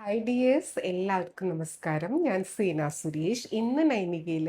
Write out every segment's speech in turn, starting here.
Hi dears, എല്ലാവർക്കും നമസ്കാരം. ഞാൻ സീന സുരേഷ്. ഇന്ന് നൈനികയിൽ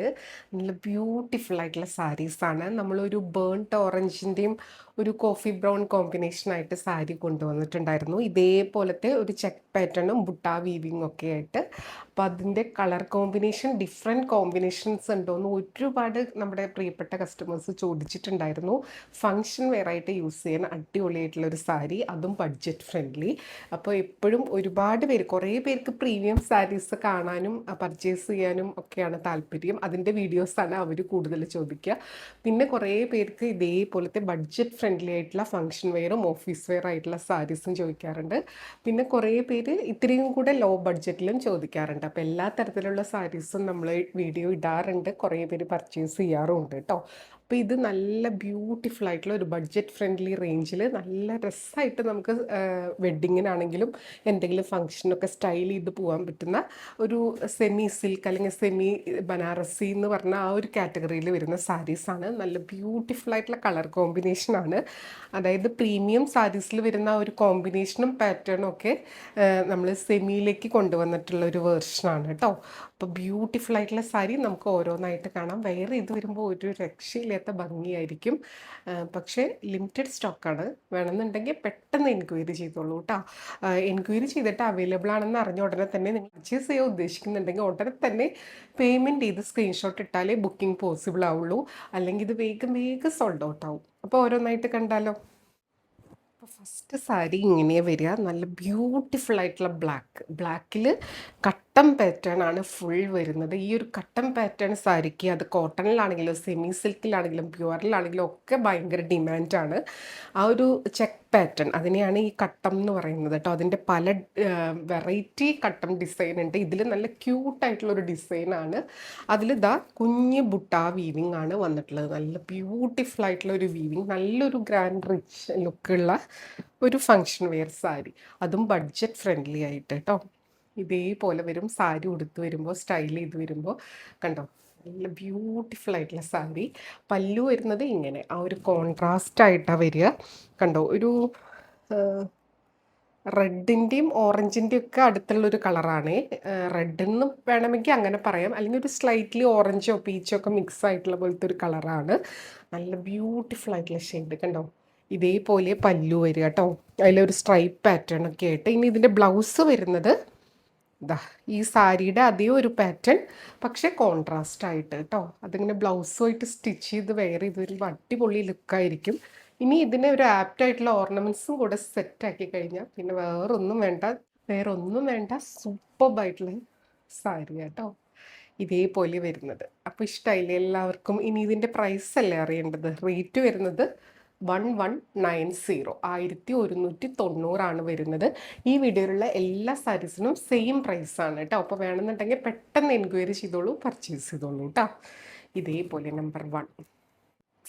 നല്ല ബ്യൂട്ടിഫുൾ ആയിട്ടുള്ള സാരീസാണ്. നമ്മളൊരു ബേൺട്ട് ഓറഞ്ചിൻ്റെയും ഒരു കോഫി ബ്രൗൺ കോമ്പിനേഷനായിട്ട് സാരി കൊണ്ടുവന്നിട്ടുണ്ടായിരുന്നു. ഇതേപോലത്തെ ഒരു ചെക്ക് പാറ്റേണും ബുട്ടാ വീവിങ് ഒക്കെ ആയിട്ട്. അപ്പോൾ അതിൻ്റെ കളർ കോമ്പിനേഷൻ ഡിഫറെൻറ്റ് കോമ്പിനേഷൻസ് ഉണ്ടോയെന്ന് ഒരുപാട് നമ്മുടെ പ്രിയപ്പെട്ട കസ്റ്റമേഴ്സ് ചോദിച്ചിട്ടുണ്ടായിരുന്നു. ഫങ്ഷൻ വെയർ ആയിട്ട് യൂസ് ചെയ്യാൻ അടിപൊളിയായിട്ടുള്ള ഒരു സാരി, അതും ബഡ്ജറ്റ് ഫ്രണ്ട്ലി. അപ്പോൾ എപ്പോഴും ഒരുപാട് പേര്, കുറേ പേർക്ക് പ്രീമിയം സാരീസ് കാണാനും പർച്ചേസ് ചെയ്യാനും ഒക്കെയാണ് താല്പര്യം. അതിൻ്റെ വീഡിയോസാണ് അവർ കൂടുതൽ ചോദിക്കുക. പിന്നെ കുറേ പേർക്ക് ഇതേപോലത്തെ ബഡ്ജറ്റ് ഫ്രണ്ട്ലി ആയിട്ടുള്ള ഫങ്ഷൻ വെയറും ഓഫീസ് വെയർ ആയിട്ടുള്ള സാരീസും ചോദിക്കാറുണ്ട്. പിന്നെ കുറേ പേര് ഇത്രയും കൂടെ ലോ ബഡ്ജറ്റിലും ചോദിക്കാറുണ്ട്. അപ്പോൾ എല്ലാ തരത്തിലുള്ള സാരീസും നമ്മൾ വീഡിയോ ഇടാറുണ്ട്. കുറേ പേര് പർച്ചേസ് ചെയ്യാറുമുണ്ട് കേട്ടോ. അപ്പോൾ ഇത് നല്ല ബ്യൂട്ടിഫുൾ ആയിട്ടുള്ള ഒരു ബഡ്ജറ്റ് ഫ്രണ്ട്ലി റേഞ്ചിൽ നല്ല രസമായിട്ട് നമുക്ക് വെഡ്ഡിങ്ങിനാണെങ്കിലും എന്തെങ്കിലും ഫങ്ഷനൊക്കെ സ്റ്റൈൽ ചെയ്ത് പോകാൻ പറ്റുന്ന ഒരു സെമി സിൽക്ക് അല്ലെങ്കിൽ സെമി ബനാറസി എന്ന് പറഞ്ഞ ആ ഒരു കാറ്റഗറിയിൽ വരുന്ന സാരീസാണ്. നല്ല ബ്യൂട്ടിഫുൾ ആയിട്ടുള്ള കളർ കോമ്പിനേഷനാണ്. അതായത് പ്രീമിയം സാരീസിൽ വരുന്ന ഒരു കോമ്പിനേഷനും പാറ്റേണും ഒക്കെ നമ്മൾ സെമിയിലേക്ക് കൊണ്ടുവന്നിട്ടുള്ള ഒരു വേർഷനാണ് കേട്ടോ. അപ്പോൾ ബ്യൂട്ടിഫുൾ ആയിട്ടുള്ള സാരി നമുക്ക് ഓരോന്നായിട്ട് കാണാം. വെയർ ചെയ്ത് വരുമ്പോൾ ഒരു രക്ഷയില്ലാത്ത ഭംഗിയായിരിക്കും. പക്ഷേ ലിമിറ്റഡ് സ്റ്റോക്കാണ്. വേണമെന്നുണ്ടെങ്കിൽ പെട്ടെന്ന് എൻക്വയറി ചെയ്തോളൂ കേട്ടോ. എൻക്വയറി ചെയ്തിട്ട് അവൈലബിൾ ആണെന്ന് അറിഞ്ഞ ഉടനെ തന്നെ നിങ്ങൾ പർച്ചേസ് ചെയ്യാൻ ഉദ്ദേശിക്കുന്നുണ്ടെങ്കിൽ ഉടനെ തന്നെ പേയ്മെൻറ്റ് ചെയ്ത് സ്ക്രീൻഷോട്ട് ഇട്ടാലേ ബുക്കിംഗ് പോസിബിൾ ആവുള്ളൂ. അല്ലെങ്കിൽ ഇത് വേഗം വേഗം സോൾഡ് ഔട്ട് ആവും. അപ്പോൾ ഓരോന്നായിട്ട് കണ്ടാലോ. അപ്പോൾ ഫസ്റ്റ് സാരി ഇങ്ങനെയാണ് വരിക. നല്ല ബ്യൂട്ടിഫുൾ ആയിട്ടുള്ള ബ്ലാക്കിൽ കട്ടൻ പാറ്റേൺ ആണ് ഫുൾ വരുന്നത്. ഈ ഒരു കട്ടൻ പാറ്റേൺ സാരിക്ക് അത് കോട്ടണിലാണെങ്കിലും സെമി സിൽക്കിലാണെങ്കിലും പ്യുവറിലാണെങ്കിലും ഒക്കെ ഭയങ്കര ഡിമാൻഡാണ്. ആ ഒരു ചെക്ക് പാറ്റേൺ, അതിനെയാണ് ഈ കട്ടം എന്ന് പറയുന്നത് കേട്ടോ. അതിൻ്റെ പല വെറൈറ്റി കട്ടം ഡിസൈൻ ഉണ്ട്. ഇതിൽ നല്ല ക്യൂട്ടായിട്ടുള്ളൊരു ഡിസൈനാണ്. അതിലിതാ കുഞ്ഞ് ബുട്ടാ വീവിങ് ആണ് വന്നിട്ടുള്ളത്. നല്ല ബ്യൂട്ടിഫുൾ ആയിട്ടുള്ള ഒരു വീവിങ്, നല്ലൊരു ഗ്രാൻഡ് റിച്ച് ലുക്കുള്ള ഒരു ഫങ്ഷൻ വെയർ സാരി, അതും ബഡ്ജറ്റ് ഫ്രണ്ട്ലി ആയിട്ട് കേട്ടോ. ഇതേപോലെ വരും സാരി ഉടുത്ത് വരുമ്പോൾ, സ്റ്റൈൽ ചെയ്ത് വരുമ്പോൾ. കണ്ടോ, നല്ല ബ്യൂട്ടിഫുൾ ആയിട്ടുള്ള സാരി. പല്ലു വരുന്നത് ഇങ്ങനെ ആ ഒരു കോൺട്രാസ്റ്റ് ആയിട്ടാണ് വരിക. കണ്ടോ, ഒരു റെഡിൻ്റെയും ഓറഞ്ചിൻ്റെയും ഒക്കെ അടുത്തുള്ളൊരു കളറാണ്. റെഡെന്ന് വേണമെങ്കിൽ അങ്ങനെ പറയാം, അല്ലെങ്കിൽ ഒരു സ്ലൈറ്റ്ലി ഓറഞ്ചോ പീച്ചോ ഒക്കെ മിക്സ് ആയിട്ടുള്ള പോലത്തെ ഒരു കളറാണ്. നല്ല ബ്യൂട്ടിഫുൾ ആയിട്ടുള്ള ഷെയ്ഡ്. കണ്ടോ, ഇതേപോലെ പല്ലു വരിക കേട്ടോ. അതിലൊരു സ്ട്രൈപ്പ് പാറ്റേൺ ഒക്കെ ആയിട്ട്. ഇനി ഇതിൻ്റെ ബ്ലൗസ് വരുന്നത് ഇതാ ഈ സാരിയുടെ അതേ ഒരു പാറ്റേൺ, പക്ഷേ കോൺട്രാസ്റ്റ് ആയിട്ട് കേട്ടോ. അതിങ്ങനെ ബ്ലൗസുമായിട്ട് സ്റ്റിച്ച് ചെയ്ത് വെയർ ചെയ്ത് വരുമ്പോൾ അടിപൊളി ലുക്കായിരിക്കും. ഇനി ഇതിനെ ഒരു ആപ്റ്റായിട്ടുള്ള ഓർണമെൻറ്റ്സും കൂടെ സെറ്റാക്കി കഴിഞ്ഞാൽ പിന്നെ വേറൊന്നും വേണ്ട സൂപ്പർബായിട്ടുള്ള സാരി കേട്ടോ. ഇതേപോലെ വരുന്നത്. അപ്പോൾ ഇഷ്ടമായില്ലേ എല്ലാവർക്കും? ഇനി ഇതിൻ്റെ പ്രൈസ് അല്ലേ അറിയേണ്ടത്. റേറ്റ് വരുന്നത് 1190, 1190 വരുന്നത്. ഈ വീഡിയോയിലുള്ള എല്ലാ സാരീസിനും സെയിം പ്രൈസാണ് കേട്ടോ. അപ്പോൾ വേണമെന്നുണ്ടെങ്കിൽ പെട്ടെന്ന് എൻക്വയറി ചെയ്തോളൂ, പർച്ചേസ് ചെയ്തോളൂ കേട്ടോ. ഇതേപോലെ നമ്പർ 1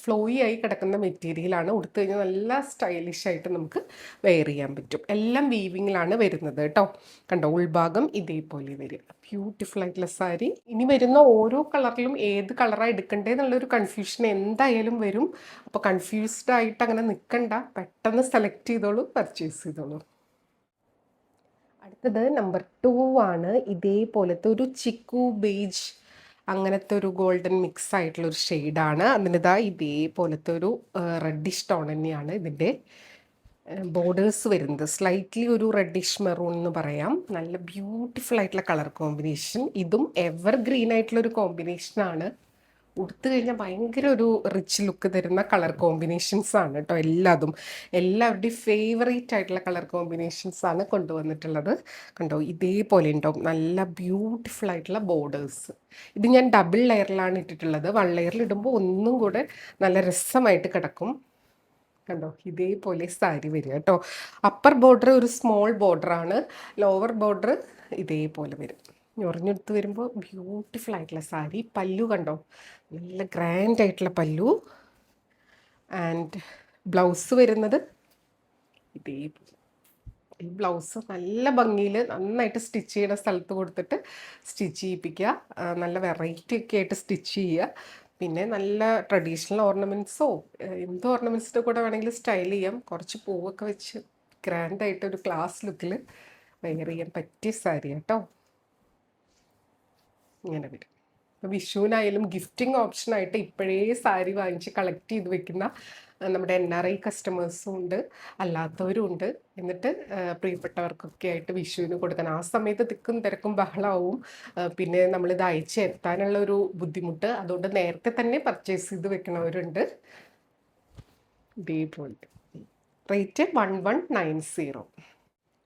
ഫ്ലോയി ആയി കിടക്കുന്ന മെറ്റീരിയലാണ്. ഉടുത്തു കഴിഞ്ഞാൽ നല്ല സ്റ്റൈലിഷ് ആയിട്ട് നമുക്ക് വെയർ ചെയ്യാൻ പറ്റും. എല്ലാം വീവിങ്ങിലാണ് വരുന്നത് കേട്ടോ. കണ്ടോ, ഉൾഭാഗം ഇതേപോലെ വരിക. ബ്യൂട്ടിഫുൾ ആയിട്ടുള്ള സാരി. ഇനി വരുന്ന ഓരോ കളറിലും ഏത് കളറാണ് എടുക്കണ്ടേ എന്നുള്ളൊരു കൺഫ്യൂഷൻ എന്തായാലും വരും. അപ്പോൾ കൺഫ്യൂസ്ഡ് ആയിട്ട് അങ്ങനെ നിൽക്കണ്ട, പെട്ടെന്ന് സെലക്ട് ചെയ്തോളൂ, പർച്ചേസ് ചെയ്തോളൂ. അടുത്തത് നമ്പർ 2 ആണ്. ഇതേപോലത്തെ ഒരു ചിക്കു ബേജ്, അങ്ങനത്തെ ഒരു ഗോൾഡൻ മിക്സ് ആയിട്ടുള്ളൊരു ഷെയ്ഡാണ്. അതിനിതാ ഇതേപോലത്തെ ഒരു റെഡിഷ് ടോൺ തന്നെയാണ് ഇതിൻ്റെ ബോർഡേഴ്സ് വരുന്നത്. സ്ലൈറ്റ്ലി ഒരു റെഡിഷ് മെറൂൺ എന്ന് പറയാം. നല്ല ബ്യൂട്ടിഫുൾ ആയിട്ടുള്ള കളർ കോമ്പിനേഷൻ. ഇതും എവർ ഗ്രീൻ ആയിട്ടുള്ളൊരു കോമ്പിനേഷനാണ്. ഉടുത്തു കഴിഞ്ഞാൽ ഭയങ്കര ഒരു റിച്ച് ലുക്ക് തരുന്ന കളർ കോമ്പിനേഷൻസ് ആണ് കേട്ടോ. എല്ലാവരുടെയും ഫേവറേറ്റ് ആയിട്ടുള്ള കളർ കോമ്പിനേഷൻസ് ആണ് കൊണ്ടുവന്നിട്ടുള്ളത്. കണ്ടോ, ഇതേപോലെ ഉണ്ടാവും നല്ല ബ്യൂട്ടിഫുൾ ആയിട്ടുള്ള ബോർഡേഴ്സ്. ഇത് ഞാൻ ഡബിൾ ലെയറിലാണ് ഇട്ടിട്ടുള്ളത്. 1 ലെയറിൽ ഇടുമ്പോൾ ഒന്നും കൂടെ നല്ല രസമായിട്ട് കിടക്കും. കണ്ടോ, ഇതേപോലെ സാരി വരിക കേട്ടോ. അപ്പർ ബോർഡർ ഒരു സ്മോൾ ബോർഡറാണ്, ലോവർ ബോർഡർ ഇതേപോലെ വരും. ഞൊറിഞ്ഞെടുത്ത് വരുമ്പോൾ ബ്യൂട്ടിഫുൾ ആയിട്ടുള്ള സാരി. പല്ലു കണ്ടോ, നല്ല ഗ്രാൻഡ് ആയിട്ടുള്ള പല്ലു. ആൻഡ് ബ്ലൗസ് വരുന്നത് ഇതേപോലെ. ഈ ബ്ലൗസ് നല്ല ഭംഗിയിൽ നന്നായിട്ട് സ്റ്റിച്ച് ചെയ്യുന്ന സ്ഥലത്ത് കൊടുത്തിട്ട് സ്റ്റിച്ച് ചെയ്യിപ്പിക്കുക. നല്ല വെറൈറ്റി ഒക്കെ ആയിട്ട് സ്റ്റിച്ച് ചെയ്യുക. പിന്നെ നല്ല ട്രഡീഷണൽ ഓർണമെൻറ്റ്സോ എന്ത് ഓർണമെൻറ്റ്സിൻ്റെ കൂടെ വേണമെങ്കിലും സ്റ്റൈൽ ചെയ്യാം. കുറച്ച് പൂവൊക്കെ വെച്ച് ഗ്രാൻഡായിട്ട് ഒരു ക്ലാസ് ലുക്കിൽ വെയർ ചെയ്യാൻ പറ്റിയ സാരി കേട്ടോ. ഇങ്ങനെ വരും. വിഷുവിനായാലും ഗിഫ്റ്റിംഗ് ഓപ്ഷനായിട്ട് ഇപ്പോഴേ സാരി വാങ്ങിച്ച് കളക്ട് ചെയ്ത് വെക്കുന്ന നമ്മുടെ NRI കസ്റ്റമേഴ്സും ഉണ്ട്, അല്ലാത്തവരും ഉണ്ട്. എന്നിട്ട് പ്രിയപ്പെട്ടവർക്കൊക്കെ ആയിട്ട് വിഷുവിന് കൊടുക്കാൻ ആ സമയത്ത് തിക്കും തിരക്കും ബഹളമാവും. പിന്നെ നമ്മളിത് അയച്ച് എത്താനുള്ള ഒരു ബുദ്ധിമുട്ട്, അതുകൊണ്ട് നേരത്തെ തന്നെ പർച്ചേസ് ചെയ്ത് വെക്കണവരുണ്ട്. ഇതേപോലെ റേറ്റ് 1190.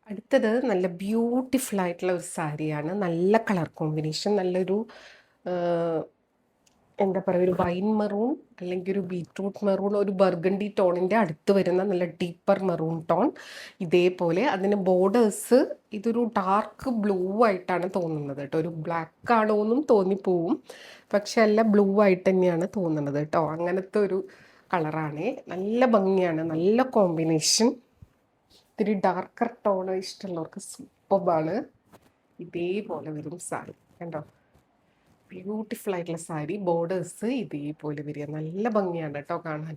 അടുത്തത് നല്ല ബ്യൂട്ടിഫുൾ ആയിട്ടുള്ള ഒരു സാരിയാണ്. നല്ല കളർ കോമ്പിനേഷൻ, നല്ലൊരു എന്താ പറയുക, ഒരു വൈൻ മെറൂൺ അല്ലെങ്കിൽ ഒരു ബീട്രൂട്ട് മെറൂൺ, ഒരു ബർഗണ്ടി ടോണിൻ്റെ അടുത്ത് വരുന്ന നല്ല ഡീപ്പർ മെറൂൺ ടോൺ. ഇതേപോലെ അതിന് ബോർഡേഴ്സ് ഇതൊരു ഡാർക്ക് ബ്ലൂ ആയിട്ടാണ് തോന്നുന്നത് കേട്ടോ. ഒരു ബ്ലാക്ക് ആണോ എന്നും തോന്നിപ്പോവും, പക്ഷെ അല്ല, ബ്ലൂ ആയിട്ട് തന്നെയാണ് തോന്നുന്നത് കേട്ടോ. അങ്ങനത്തെ ഒരു കളറാണ്. നല്ല ഭംഗിയാണ്, നല്ല കോമ്പിനേഷൻ. ഇത്തിരി ഡാർക്കർ ടോൺ ഇഷ്ടമുള്ളവർക്ക് സൂപ്പറാണ്. ഇതേപോലെ വരും സാരി കണ്ടോ. ബ്യൂട്ടിഫുൾ ആയിട്ടുള്ള സാരി, ബോർഡേഴ്സ് ഇതേപോലെ വരിക, നല്ല ഭംഗിയാണ് കേട്ടോ കാണാൻ.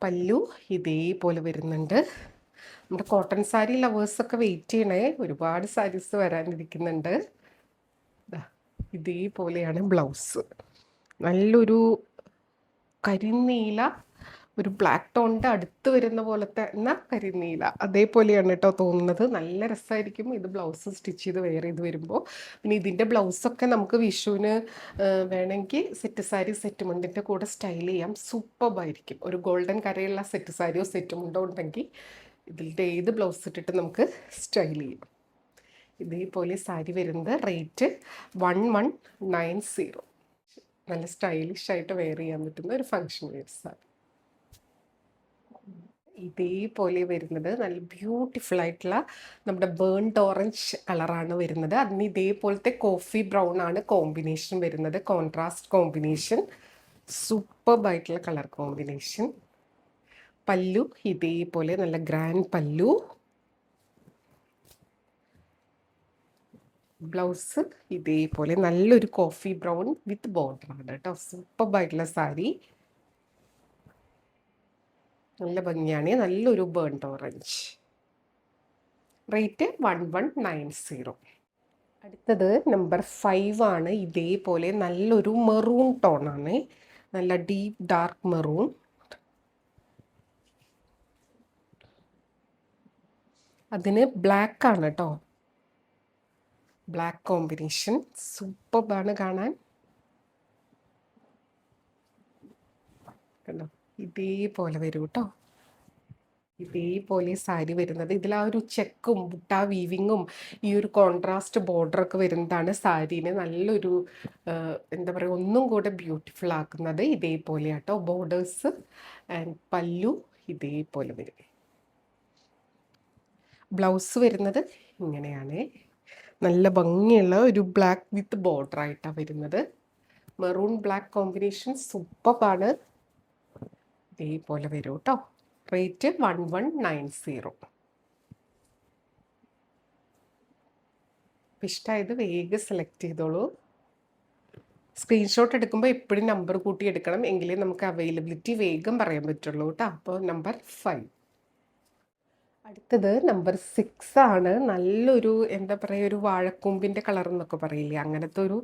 പല്ലു ഇതേപോലെ വരുന്നുണ്ട്. നമ്മുടെ കോട്ടൺ സാരി ലവേഴ്സൊക്കെ വെയിറ്റ് ചെയ്യണേ, ഒരുപാട് സാരീസ് വരാനിരിക്കുന്നുണ്ട്. ഇതേപോലെയാണ് ബ്ലൗസ്. നല്ലൊരു കരിനീല, ഒരു ബ്ലാക്ക് ടോണിൻ്റെ അടുത്ത് വരുന്ന പോലത്തെ എന്നാൽ കരിനീല, അതേപോലെയാണ് കേട്ടോ തോന്നുന്നത്. നല്ല രസമായിരിക്കും ഇത് ബ്ലൗസ് സ്റ്റിച്ച് ചെയ്ത് വെയർ ചെയ്ത് വരുമ്പോൾ. പിന്നെ ഇതിൻ്റെ ബ്ലൗസൊക്കെ നമുക്ക് വിഷുവിന് വേണമെങ്കിൽ സെറ്റ് സാരി സെറ്റ് മുണ്ടിൻ്റെ കൂടെ സ്റ്റൈൽ ചെയ്യാം, സൂപ്പറായിരിക്കും. ഒരു ഗോൾഡൻ കരയുള്ള സെറ്റ് സാരിയോ സെറ്റ് മുണ്ടോ ഉണ്ടെങ്കിൽ ഇതിൻ്റെ ഏത് ബ്ലൗസ് ഇട്ടിട്ട് നമുക്ക് സ്റ്റൈൽ ചെയ്യാം. ഇതേപോലെ സാരി വരുന്നത് റേറ്റ് 1190. നല്ല സ്റ്റൈലിഷ് ആയിട്ട് വെയർ ചെയ്യാൻ പറ്റുന്ന ഒരു ഫങ്ഷൻ വെയർ സാരി. ഇതേപോലെ വരുന്നത് നല്ല ബ്യൂട്ടിഫുൾ ആയിട്ടുള്ള നമ്മുടെ ബേൺഡ് ഓറഞ്ച് കളറാണ് വരുന്നത്. അതിന് ഇതേപോലത്തെ കോഫി ബ്രൗൺ ആണ് കോമ്പിനേഷൻ വരുന്നത്, കോൺട്രാസ്റ്റ് കോമ്പിനേഷൻ. സൂപ്പർബായിട്ടുള്ള കളർ കോമ്പിനേഷൻ. പല്ലു ഇതേപോലെ നല്ല ഗ്രാൻഡ് പല്ലു. ബ്ലൗസ് ഇതേപോലെ നല്ലൊരു കോഫി ബ്രൗൺ വിത്ത് ബോർഡറാണ് കേട്ടോ. സൂപ്പർബായിട്ടുള്ള സാരി, നല്ല ഭംഗിയാണ്. നല്ലൊരു ബേൺഡ് ഓറഞ്ച്. റേറ്റ് 1190. അടുത്തത് നമ്പർ 5 ആണ്. ഇതേപോലെ നല്ലൊരു മെറൂൺ ടോണാണ്, നല്ല ഡീപ്പ് ഡാർക്ക് മെറൂൺ. അതിന് ബ്ലാക്ക് ആണ് കേട്ടോ, ബ്ലാക്ക് കോമ്പിനേഷൻ. സൂപ്പറാണ് കാണാൻ കണ്ടോ. ഇതേപോലെ വരും കേട്ടോ. ഇതേപോലെ സാരി വരുന്നത്. ഇതിൽ ആ ഒരു ചെക്കും ബുട്ട വീവിങ്ങും ഈ ഒരു കോൺട്രാസ്റ്റ് ബോർഡറൊക്കെ വരുന്നതാണ് സാരീനെ നല്ലൊരു എന്താ പറയുക, ഒന്നും കൂടെ ബ്യൂട്ടിഫുൾ ആക്കുന്നത്. ഇതേപോലെ കേട്ടോ ബോർഡേഴ്സ്. ആൻഡ് പല്ലു ഇതേപോലെ വരും. ബ്ലൗസ് വരുന്നത് ഇങ്ങനെയാണ്, നല്ല ഭംഗിയുള്ള ഒരു ബ്ലാക്ക് വിത്ത് ബോർഡർ ആയിട്ടാണ് വരുന്നത്. മെറൂൺ ബ്ലാക്ക് കോമ്പിനേഷൻ സൂപ്പറാണ്. ഇതേപോലെ വരും കേട്ടോ. റേറ്റ് 1190. ഇഷ്ടമായത് വേഗം സെലക്ട് ചെയ്തോളൂ. സ്ക്രീൻഷോട്ട് എടുക്കുമ്പോൾ എപ്പോഴും നമ്പർ കൂട്ടി എടുക്കണം, എങ്കിലേ നമുക്ക് അവൈലബിലിറ്റി വേഗം പറയാൻ പറ്റുള്ളൂ കേട്ടോ. അപ്പോൾ നമ്പർ 5. അടുത്തത് നമ്പർ 6 ആണ്. നല്ലൊരു എന്താ പറയുക, ഒരു വാഴക്കൂമ്പിൻ്റെ കളർ എന്നൊക്കെ പറയില്ലേ, അങ്ങനത്തെ ഒരു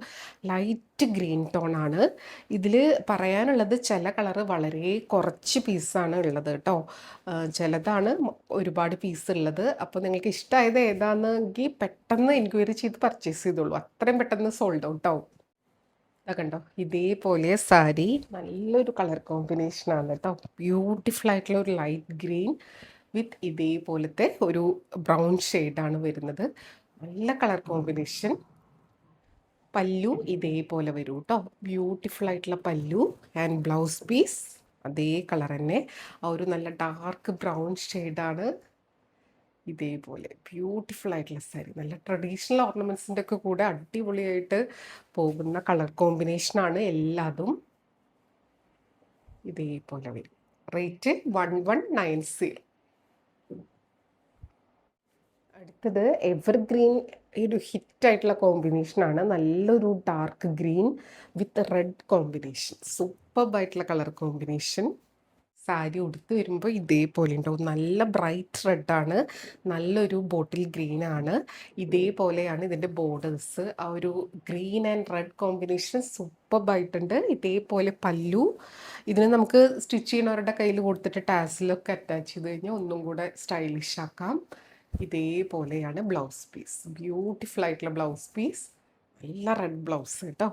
ലൈറ്റ് ഗ്രീൻ ടോൺ ആണ്. ഇതിൽ പറയാനുള്ളത് ചില കളറ് വളരെ കുറച്ച് പീസാണ് ഉള്ളത് കേട്ടോ, ചിലതാണ് ഒരുപാട് പീസ് ഉള്ളത്. അപ്പോൾ നിങ്ങൾക്ക് ഇഷ്ടമായത് ഏതാണെന്നെങ്കിൽ പെട്ടെന്ന് എൻക്വയറി ചെയ്ത് പർച്ചേസ് ചെയ്തോളൂ, അത്രയും പെട്ടെന്ന് സോൾഡ് ഔട്ട് ആവും. കണ്ടോ ഇതേപോലെ സാരി നല്ലൊരു കളർ കോമ്പിനേഷനാണ് കേട്ടോ. ബ്യൂട്ടിഫുൾ ആയിട്ടുള്ള ഒരു ലൈറ്റ് ഗ്രീൻ വിത്ത് ഇതേപോലത്തെ ഒരു ബ്രൗൺ ഷെയ്ഡാണ് വരുന്നത്. നല്ല കളർ കോമ്പിനേഷൻ. പല്ലു ഇതേപോലെ വരും കേട്ടോ, ബ്യൂട്ടിഫുൾ ആയിട്ടുള്ള പല്ലു. ആൻഡ് ബ്ലൗസ് പീസ് അതേ കളർ തന്നെ, ആ ഒരു നല്ല ഡാർക്ക് ബ്രൗൺ ഷെയ്ഡാണ്. ഇതേപോലെ ബ്യൂട്ടിഫുൾ ആയിട്ടുള്ള സാരി, നല്ല ട്രഡീഷണൽ ഓർണമെൻറ്റ്സിൻ്റെ ഒക്കെ കൂടെ അടിപൊളിയായിട്ട് പോകുന്ന കളർ കോമ്പിനേഷനാണ് എല്ലാതും. ഇതേപോലെ വരും. റേറ്റ് 1190. അടുത്തത് എവർഗ്രീൻ, ഒരു ഹിറ്റായിട്ടുള്ള കോമ്പിനേഷനാണ്. നല്ലൊരു dark green with red combination. സൂപ്പർബായിട്ടുള്ള കളർ കോമ്പിനേഷൻ. സാരി ഉടുത്ത് വരുമ്പോൾ ഇതേപോലെ ഉണ്ടാവും. നല്ല ബ്രൈറ്റ് റെഡാണ്, നല്ലൊരു ബോട്ടിൽ ഗ്രീൻ ആണ്. ഇതേപോലെയാണ് ഇതിൻ്റെ ബോർഡേഴ്സ്. ആ ഒരു ഗ്രീൻ ആൻഡ് റെഡ് കോമ്പിനേഷൻ സൂപ്പർബായിട്ടുണ്ട്. ഇതേപോലെ പല്ലു. ഇതിന് നമുക്ക് സ്റ്റിച്ച് ചെയ്യുന്നവരുടെ കയ്യിൽ കൊടുത്തിട്ട് ടാസിലൊക്കെ അറ്റാച്ച് ചെയ്ത് കഴിഞ്ഞാൽ ഒന്നും കൂടെ സ്റ്റൈലിഷ് ആക്കാം. ഇതേപോലെയാണ് ബ്ലൗസ് പീസ്. ബ്യൂട്ടിഫുൾ ആയിട്ടുള്ള ബ്ലൗസ് പീസ്. നല്ല റെഡ് ബ്ലൗസ് കേട്ടോ.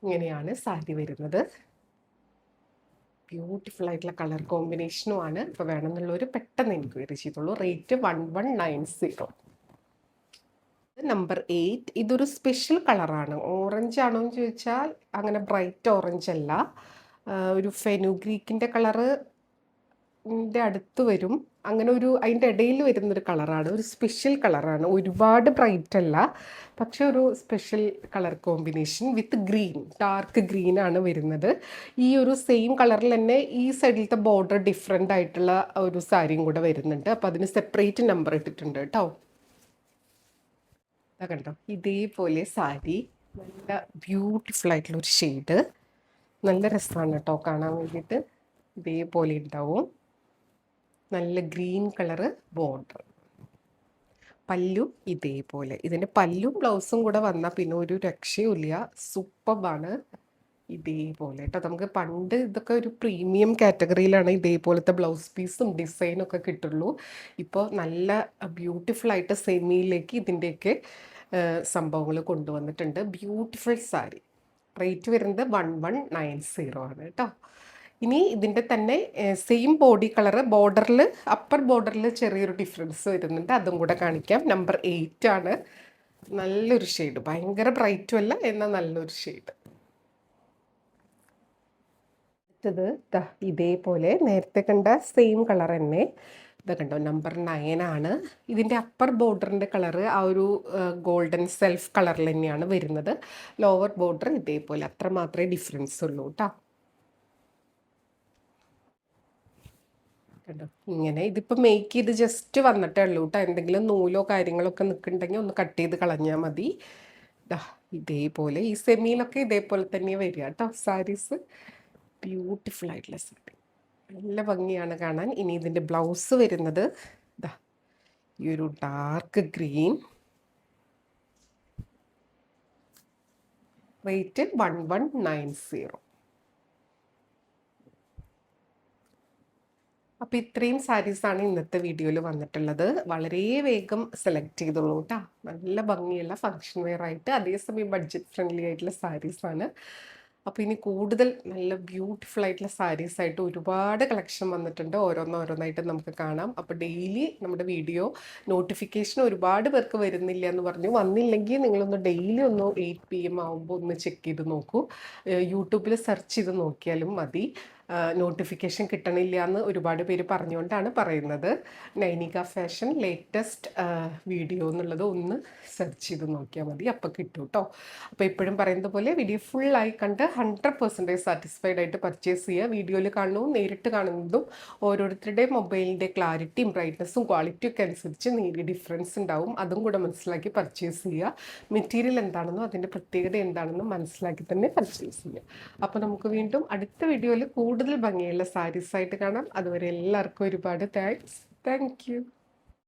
ഇങ്ങനെയാണ് സാരി വരുന്നത്. ബ്യൂട്ടിഫുൾ ആയിട്ടുള്ള കളർ കോമ്പിനേഷനുമാണ്. ഇപ്പോൾ വേണമെന്നുള്ളവർ പെട്ടെന്ന് എൻക്വയറി ചെയ്തോളൂ. റേറ്റ് 1190. നമ്പർ 8. ഇതൊരു സ്പെഷ്യൽ കളറാണ്. ഓറഞ്ച് ആണോ എന്ന് ചോദിച്ചാൽ അങ്ങനെ ബ്രൈറ്റ് ഓറഞ്ച് അല്ല. ഒരു ഫെനുഗ്രീക്കിൻ്റെ കളറ് അടുത്ത് വരും. അങ്ങനെ ഒരു അതിൻ്റെ ഇടയിൽ വരുന്നൊരു കളറാണ്. ഒരു സ്പെഷ്യൽ കളറാണ്. ഒരുപാട് ബ്രൈറ്റ് അല്ല, പക്ഷെ ഒരു special colour combination with green, dark green ആണ് വരുന്നത്. ഈ ഒരു സെയിം കളറിൽ തന്നെ ഈ സൈഡിലത്തെ ബോർഡർ ഡിഫറെൻ്റ് ആയിട്ടുള്ള ഒരു സാരിയും കൂടെ വരുന്നുണ്ട്. അപ്പോൾ അതിന് സെപ്പറേറ്റ് നമ്പർ ഇട്ടിട്ടുണ്ട് കേട്ടോ. കണ്ടോ, ഇതേപോലെ സാരി നല്ല ബ്യൂട്ടിഫുൾ ആയിട്ടുള്ള ഒരു ഷെയ്ഡ്. നല്ല രസമാണ് കേട്ടോ കാണാൻ വേണ്ടിയിട്ട്. ഇതേപോലെ ഉണ്ടാവും. നല്ല ഗ്രീൻ കളറ് ബോർഡർ. പല്ലു ഇതേപോലെ. ഇതിൻ്റെ പല്ലും ബ്ലൗസും കൂടെ വന്നാൽ പിന്നെ ഒരു രക്ഷയുമില്ല. സൂപ്പറാണ്. ഇതേപോലെ കേട്ടോ. നമുക്ക് പണ്ട് ഇതൊക്കെ ഒരു പ്രീമിയം കാറ്റഗറിയിലാണ് ഇതേപോലത്തെ ബ്ലൗസ് പീസും ഡിസൈനും ഒക്കെ കിട്ടുള്ളൂ. ഇപ്പോൾ നല്ല ബ്യൂട്ടിഫുൾ ആയിട്ട് സെമിയിലേക്ക് ഇതിൻ്റെയൊക്കെ സംഭവങ്ങൾ കൊണ്ടുവന്നിട്ടുണ്ട്. ബ്യൂട്ടിഫുൾ സാരി. റേറ്റ് വരുന്നത് 1190 ആണ് കേട്ടോ. ഇനി ഇതിൻ്റെ തന്നെ സെയിം ബോഡി കളറ്, ബോർഡറിൽ അപ്പർ ബോർഡറിൽ ചെറിയൊരു ഡിഫറൻസ് വരുന്നുണ്ട്. അതും കൂടെ കാണിക്കാം. നമ്പർ 8 ആണ്. നല്ലൊരു ഷെയ്ഡ്. ഭയങ്കര ബ്രൈറ്റും അല്ല, എന്നാൽ നല്ലൊരു ഷെയ്ഡ്. അടുത്തത് ഇതേപോലെ നേരത്തെ കണ്ട സെയിം കളർ തന്നെ. ഇത് കണ്ടോ, നമ്പർ 9 ആണ്. ഇതിൻ്റെ അപ്പർ ബോർഡറിൻ്റെ കളറ് ആ ഒരു ഗോൾഡൻ സെൽഫ് കളറിൽ തന്നെയാണ് വരുന്നത്. ലോവർ ബോർഡർ ഇതേപോലെ. അത്ര മാത്രമേ ഡിഫറൻസ് ഉള്ളൂ കേട്ടോ. കണ്ടോ, ഇങ്ങനെ. ഇതിപ്പോൾ മേക്ക് ചെയ്ത് ജസ്റ്റ് വന്നിട്ടേ ഉള്ളൂ കേട്ടോ. എന്തെങ്കിലും നൂലോ കാര്യങ്ങളൊക്കെ നിൽക്കുന്നുണ്ടെങ്കിൽ ഒന്ന് കട്ട് ചെയ്ത് കളഞ്ഞാൽ മതി. ഇതേപോലെ ഈ സെമിയിലൊക്കെ ഇതേപോലെ തന്നെ വരിക കേട്ടോ സാരീസ്. ബ്യൂട്ടിഫുൾ ആയിട്ടുള്ള സാരി. നല്ല ഭംഗിയാണ് കാണാൻ. ഇനി ഇതിൻ്റെ ബ്ലൗസ് വരുന്നത് ഈ ഒരു ഡാർക്ക് ഗ്രീൻ. റേറ്റ് 1190. അപ്പോൾ ഇത്രയും സാരീസാണ് ഇന്നത്തെ വീഡിയോയിൽ വന്നിട്ടുള്ളത്. വളരെ വേഗം സെലക്ട് ചെയ്തോളൂ കേട്ടോ. നല്ല ഭംഗിയുള്ള ഫങ്ഷൻ വെയർ ആയിട്ട്, അതേസമയം ബഡ്ജറ്റ് ഫ്രണ്ട്ലി ആയിട്ടുള്ള സാരീസാണ്. അപ്പോൾ ഇനി കൂടുതൽ നല്ല ബ്യൂട്ടിഫുൾ ആയിട്ടുള്ള സാരീസായിട്ട് ഒരുപാട് കളക്ഷൻ വന്നിട്ടുണ്ട്. ഓരോന്നോരോന്നായിട്ട് നമുക്ക് കാണാം. അപ്പോൾ ഡെയിലി നമ്മുടെ വീഡിയോ നോട്ടിഫിക്കേഷൻ ഒരുപാട് പേർക്ക് വരുന്നില്ല എന്ന് പറഞ്ഞു. വന്നില്ലെങ്കിൽ നിങ്ങളൊന്ന് ഡെയിലി ഒന്ന് 8 PM ആകുമ്പോൾ ഒന്ന് ചെക്ക് ചെയ്ത് നോക്കൂ. യൂട്യൂബിൽ സെർച്ച് ചെയ്ത് നോക്കിയാലും മതി. നോട്ടിഫിക്കേഷൻ കിട്ടണില്ല എന്ന് ഒരുപാട് പേര് പറഞ്ഞുകൊണ്ടാണ് പറയുന്നത്. നൈനിക ഫാഷൻ ലേറ്റസ്റ്റ് വീഡിയോ എന്നുള്ളത് ഒന്ന് സെർച്ച് ചെയ്ത് നോക്കിയാൽ മതി, അപ്പോൾ കിട്ടും കേട്ടോ. അപ്പോൾ എപ്പോഴും പറയുന്നത് പോലെ വീഡിയോ ഫുള്ളായി കണ്ട് 100% സാറ്റിസ്ഫൈഡ് ആയിട്ട് പർച്ചേസ് ചെയ്യുക. വീഡിയോയിൽ കാണുന്നതും നേരിട്ട് കാണുന്നതും ഓരോരുത്തരുടെ മൊബൈലിൻ്റെ ക്ലാരിറ്റിയും ബ്രൈറ്റ്നസ്സും ക്വാളിറ്റിയും ഒക്കെ അനുസരിച്ച് നേരിയ ഡിഫറൻസ് ഉണ്ടാവും. അതും കൂടെ മനസ്സിലാക്കി പർച്ചേസ് ചെയ്യുക. മെറ്റീരിയൽ എന്താണെന്നും അതിൻ്റെ പ്രത്യേകത എന്താണെന്നും മനസ്സിലാക്കി തന്നെ പർച്ചേസ് ചെയ്യുക. അപ്പോൾ നമുക്ക് വീണ്ടും അടുത്ത വീഡിയോയിൽ കൂടുതൽ ഭംഗിയുള്ള സാരീസായിട്ട് കാണാം. അതുവരെ എല്ലാവർക്കും ഒരുപാട് താങ്ക്സ്. Thank you.